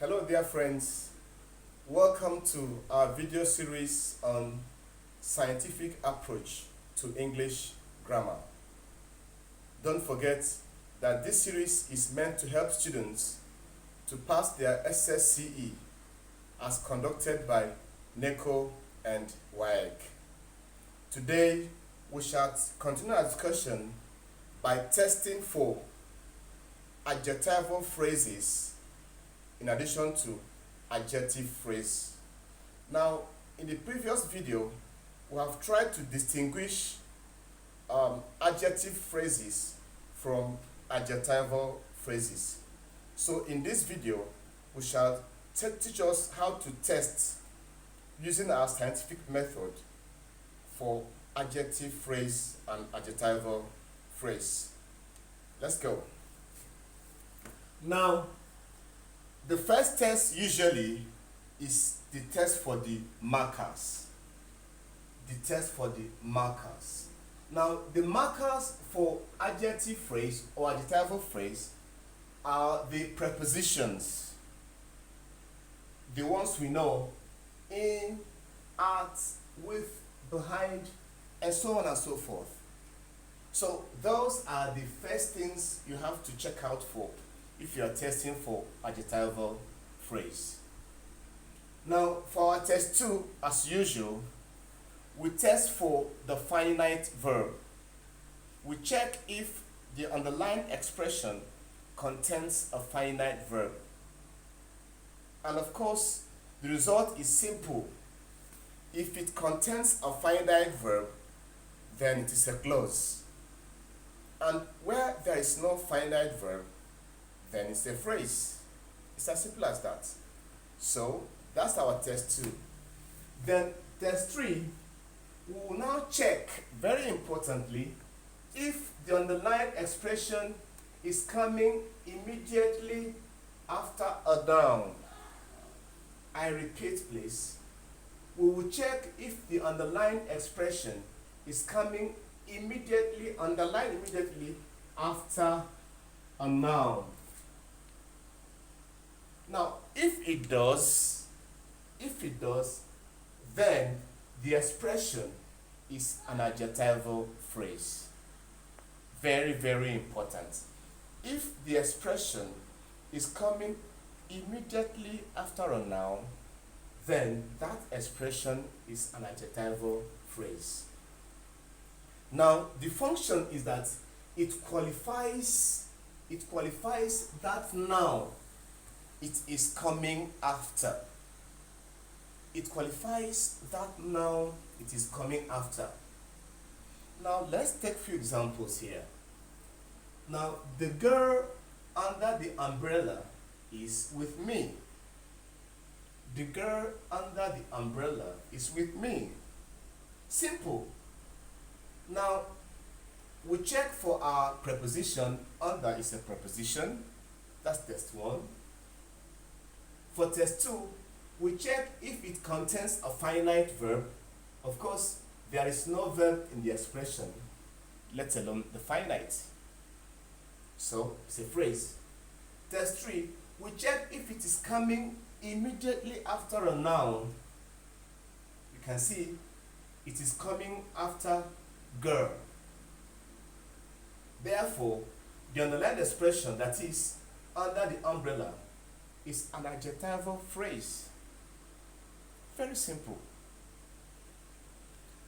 Hello dear friends, welcome to our video series on scientific approach to English grammar. Don't forget that this series is meant to help students to pass their SSCE as conducted by NECO and WAEC. Today we shall continue our discussion by testing for adjectival phrases in addition to adjective phrase. Now, in the previous video, we have tried to distinguish adjective phrases from adjectival phrases. So in this video, we shall teach us how to test using our scientific method for adjective phrase and adjectival phrase. Let's go. Now, the first test usually is the test for the markers. The test for the markers. Now, the markers for adjective phrase or adjectival phrase are the prepositions. The ones we know: in, at, with, behind, and so on and so forth. So those are the first things you have to check out for if you are testing for adjectival phrase. Now, for our test 2, as usual, we test for the finite verb. We check if the underlying expression contains a finite verb. And of course, the result is simple. If it contains a finite verb, then it is a clause. And where there is no finite verb, then it's a phrase. It's as simple as that. So that's our test 2. Then test 3, we will now check, very importantly, if the underlying expression is coming immediately after a noun. I repeat, please. We will check if the underlying expression is coming immediately, underlined immediately after a noun. Now, if it does, then the expression is an adjectival phrase. Very, very important. If the expression is coming immediately after a noun, then that expression is an adjectival phrase. Now, the function is that it qualifies that noun it is coming after. It qualifies that noun it is coming after. Now, let's take a few examples here. Now, the girl under the umbrella is with me. The girl under the umbrella is with me. Simple. Now, we check for our preposition. Under is a preposition. That's test 1. For test 2, we check if it contains a finite verb. Of course, there is no verb in the expression, let alone the finite. So, it's a phrase. Test 3, we check if it is coming immediately after a noun. You can see it is coming after girl. Therefore, the underlying expression, that is under the umbrella, is an adjectival phrase. Very simple.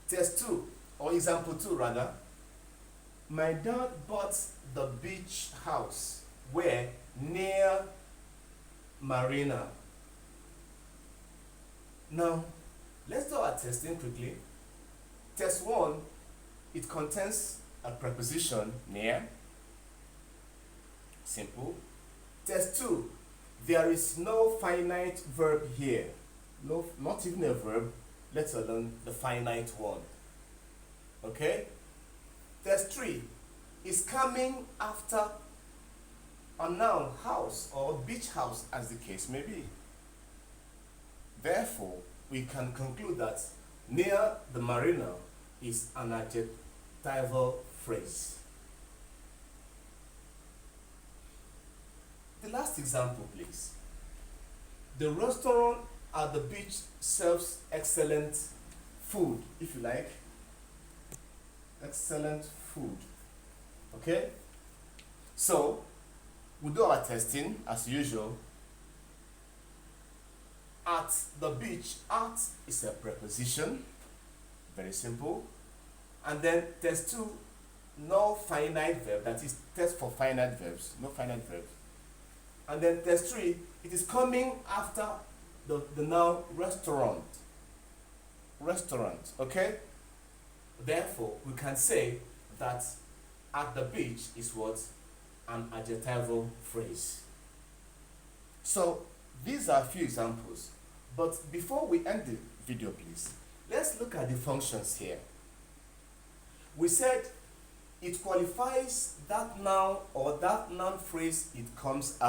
Test 2, or example 2 rather. My dad bought the beach house where near marina. Now, let's do our testing quickly. Test 1, it contains a preposition near. Simple. Test 2, there is no finite verb here. No, not even a verb, let alone the finite one. Okay? Test 3 is coming after a noun, house or beach house, as the case may be. Therefore, we can conclude that near the marina is an adjectival phrase. The last example, please. The restaurant at the beach serves excellent food, if you like. Excellent food. Okay? So, we do our testing as usual. At the beach, at is a preposition. Very simple. And then test 2, no finite verb, that is test for finite verbs, no finite verbs. And then test 3, it is coming after the noun restaurant. Restaurant, okay? Therefore, we can say that at the beach is what? An adjectival phrase. So, these are a few examples. But before we end the video, please, let's look at the functions here. We said it qualifies that noun or that noun phrase it comes after.